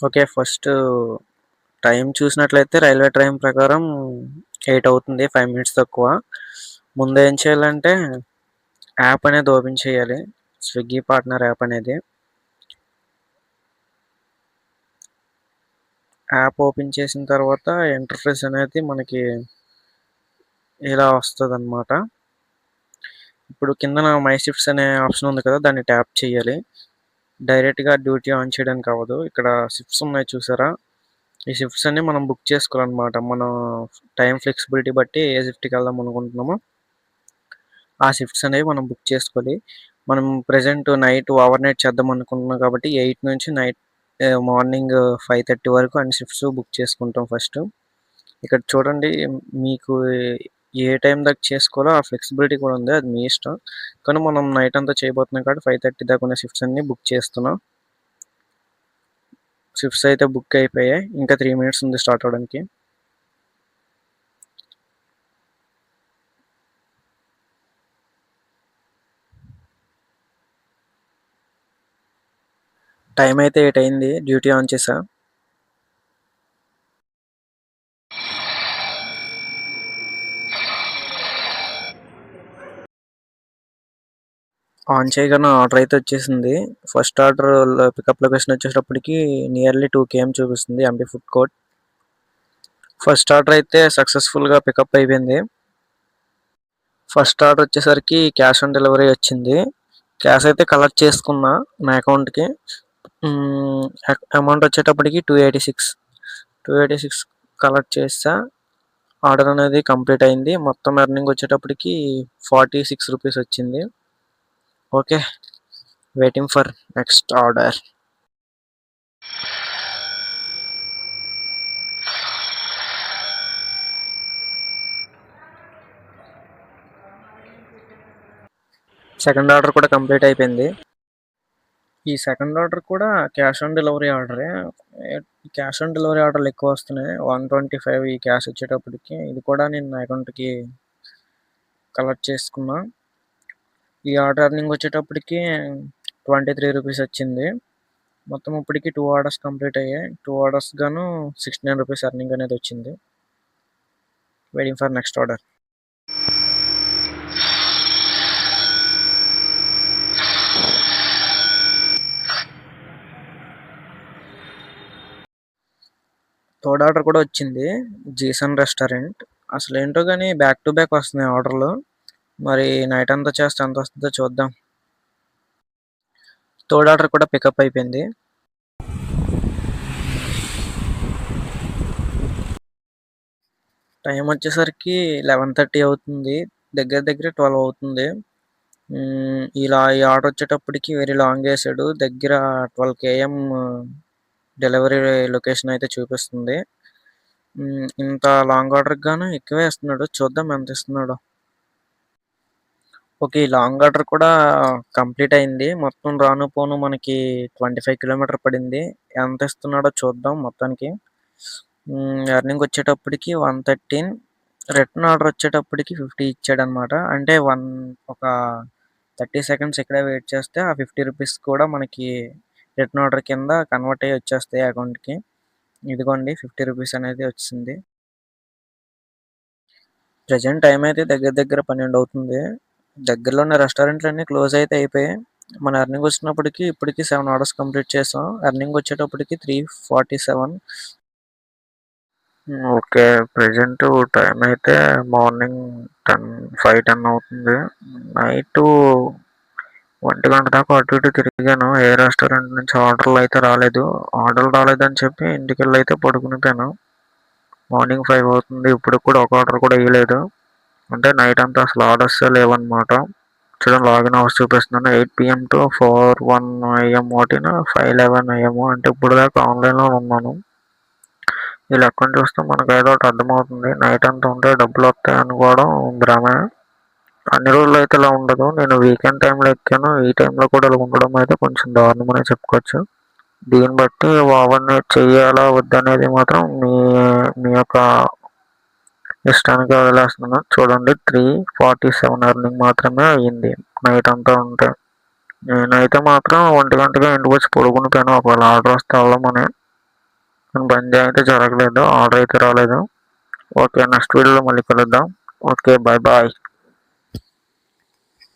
Okay. First time చూసినట్లయితే railway time ప్రకారం 8 అవుతుంది. 5 మినిట్స్ తక్కువ. ముందేం చేయాలంటే యాప్ అనేది ఓపెన్ చేయాలి. స్విగ్గీ పార్ట్నర్ యాప్ అనేది. యాప్ ఓపెన్ చేసిన తర్వాత ఇంటర్ఫేస్ అనేది మనకి ఇలా వస్తదనమాట. ఇప్పుడు కిందన మై షిఫ్ట్స్ అనే ఆప్షన్ ఉంది కదా! దాన్ని ట్యాప్ చేయాలి. డైరెక్ట్‌గా డ్యూటీ ఆన్ చేయడానికి అవ్వదు. ఇక్కడ షిఫ్ట్స్ ఉన్నాయి చూసారా? ఈ షిఫ్ట్స్ అన్నీ మనం బుక్ చేసుకోవాలనమాట. మనం టైం ఫ్లెక్సిబిలిటీ బట్టి ఏ షిఫ్ట్‌కి వెళ్దాం అనుకుంటున్నామో ఆ షిఫ్ట్స్ అనేవి మనం బుక్ చేసుకోవాలి. మనం ప్రెజెంట్ నైట్ ఓవర్ నైట్ చేద్దాం అనుకుంటున్నాం కాబట్టి 8 నుంచి మార్నింగ్ 5:30 వరకు అన్ని షిఫ్ట్స్ బుక్ చేసుకుంటాం ఫస్ట్. ఇక్కడ చూడండి మీకు ఏ టైం దాకా చేసుకోవాలో ఆ ఫ్లెక్సిబిలిటీ కూడా ఉంది. అది మీ ఇష్టం. కానీ మనం నైట్ అంతా చేయబోతున్నాం కాబట్టి 5:30 దాకా ఉన్న షిఫ్ట్స్ అన్నీ బుక్ చేస్తున్నాం. షిఫ్ట్స్ అయితే బుక్ అయిపోయాయి. ఇంకా 3 మినిట్స్ ఉంది స్టార్ట్ అవ్వడానికి. టైం అయితే 8 అయింది. డ్యూటీ ఆన్ చేశా. ఆన్ చేయగానే ఆర్డర్ అయితే వచ్చేసింది. ఫస్ట్ ఆర్డర్ పికప్ లొకేషన్ వచ్చేటప్పటికి నియర్లీ 2 కేఎం చూపిస్తుంది MP food court. First order అయితే సక్సెస్ఫుల్‌గా పికప్ అయిపోయింది. ఫస్ట్ ఆర్డర్ వచ్చేసరికి క్యాష్ ఆన్ డెలివరీ వచ్చింది. క్యాష్ అయితే కలెక్ట్ చేసుకున్నా నా అకౌంట్‌కి. అమౌంట్ వచ్చేటప్పటికి 286 కలెక్ట్ చేసా. ఆర్డర్ అనేది కంప్లీట్ అయింది. మొత్తం ఎర్నింగ్ వచ్చేటప్పటికి 46 రూపీస్ వచ్చింది. Okay. Waiting for next order. Second order కూడా కంప్లీట్ అయిపోయింది. ఈ సెకండ్ ఆర్డర్ కూడా క్యాష్ ఆన్ డెలివరీ ఆర్డరే. క్యాష్ ఆన్ డెలివరీ ఆర్డర్లు ఎక్కువ వస్తున్నాయి. 125 ఈ క్యాష్ వచ్చేటప్పటికి. ఇది కూడా నేను నా అకౌంట్‌కి కలెక్ట్ చేసుకున్నా. ఈ ఆర్డర్ ఎర్నింగ్ వచ్చేటప్పటికి 23 రూపీస్ వచ్చింది. మొత్తం ఇప్పటికి 2 ఆర్డర్స్ కంప్లీట్ అయ్యాయి. 2 ఆర్డర్స్ గాను 69 రూపీస్ ఎర్నింగ్ అనేది వచ్చింది. Waiting for next order. Third order కూడా వచ్చింది. జీసన్ రెస్టారెంట్. అసలేంటో గానీ బ్యాక్ టు బ్యాక్ వస్తున్నాయి ఆర్డర్‌లు. మరి నైట్ అంతా చేస్తే ఎంత వస్తుందో చూద్దాం. థర్డ్ ఆర్డర్ కూడా పికప్ అయిపోయింది. టైం వచ్చేసరికి 11:30 అవుతుంది. దగ్గర దగ్గర 12 అవుతుంది. ఇలా ఈ ఆర్డర్ వచ్చేటప్పటికి వెరీ లాంగ్ ఏసాడు. దగ్గర 12 కేఎం డెలివరీ లొకేషన్ అయితే చూపిస్తుంది. ఇంత లాంగ్ ఆర్డర్‌కి గాను ఎక్కువే ఇస్తున్నాడు. చూద్దాం ఎంత ఇస్తున్నాడో. ఓకే. ఈ లాంగ్ ఆర్డర్ కూడా కంప్లీట్ అయింది. మొత్తం రాను పోను మనకి 25 కిలోమీటర్ పడింది. ఎంత ఇస్తున్నాడో చూద్దాం మొత్తానికి. ఎర్నింగ్ వచ్చేటప్పటికి 113. రిటర్న్ ఆర్డర్ వచ్చేటప్పటికి 50 ఇచ్చాడనమాట. అంటే ఒక 30 సెకండ్స్ ఇక్కడే వెయిట్ చేస్తే ఆ 50 రూపీస్ కూడా మనకి రిటర్న్ ఆర్డర్ కింద కన్వర్ట్ అయ్యి వచ్చేస్తాయి అకౌంట్‌కి. ఇదిగోండి 50 రూపీస్ అనేది వచ్చింది. ప్రెజెంట్ టైం అయితే దగ్గర దగ్గర 12 అవుతుంది. దగ్గరలో ఉన్న రెస్టారెంట్లన్నీ క్లోజ్ అయితే అయిపోయాయి. మన ఎర్నింగ్ వచ్చినప్పటికి ఇప్పటికి 7 ఆర్డర్స్ కంప్లీట్ చేసాం. ఎర్నింగ్ వచ్చేటప్పటికి 347. ఓకే. ప్రెజెంట్ టైం అయితే మార్నింగ్ 5:10 అవుతుంది. నైటు 1 దాకా అటు ఇటు తిరిగాను. ఏ రెస్టారెంట్ నుంచి ఆర్డర్లు అయితే రాలేదు. ఆర్డర్లు రాలేదని చెప్పి ఇంటికెళ్ళి అయితే పడుకునిపోయాను. మార్నింగ్ 5 అవుతుంది. ఇప్పటికి కూడా ఒక ఆర్డర్ కూడా ఇయ్యలేదు. అంటే నైట్ అంతా అసలు ఆర్డర్సే లేవన్నమాట. చూడండి లాగిన్ అవర్స్ చూపిస్తున్నాను. 8 PM టు 4:1 AM ఓటీన 5:11 AM అంటే ఇప్పుడు దాకా ఆన్లైన్‌లో ఉన్నాను. ఈ లెక్కను చూస్తే మనకు ఏదో ఒకటి అర్థమవుతుంది. నైట్ అంతా ఉంటే డబ్బులు వస్తాయి అనుకోవడం భ్రమే. అన్ని రోజులు అయితే ఇలా ఉండదు. నేను వీకెండ్ టైంలో ఎక్కాను. ఈ టైంలో కూడా ఇలా ఉండడం అయితే కొంచెం దారుణమనే చెప్పుకోవచ్చు. దీన్ని బట్టి ఓవర్ నైట్ చెయ్యాలా వద్దనేది మాత్రం మీ మీ యొక్క ఇష్టానికి వదిలేస్తున్నాను. చూడండి 347 ఎర్నింగ్ మాత్రమే అయ్యింది నైట్ అంతా ఉంటే. నేనైతే మాత్రం 1 గంటగా ఇంటికి వచ్చి పడుకునిపోయాను. ఒకవేళ ఆర్డర్ వస్తే వెళ్దామని. కానీ బంద్ అయితే జరగలేదు, ఆర్డర్ అయితే రాలేదు. ఓకే, నెక్స్ట్ వీడియోలో మళ్ళీ కలుద్దాం. Okay, bye bye.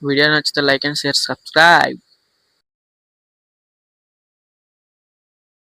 వీడియో నచ్చితే లైక్ అండ్ షేర్, సబ్స్క్రైబ్.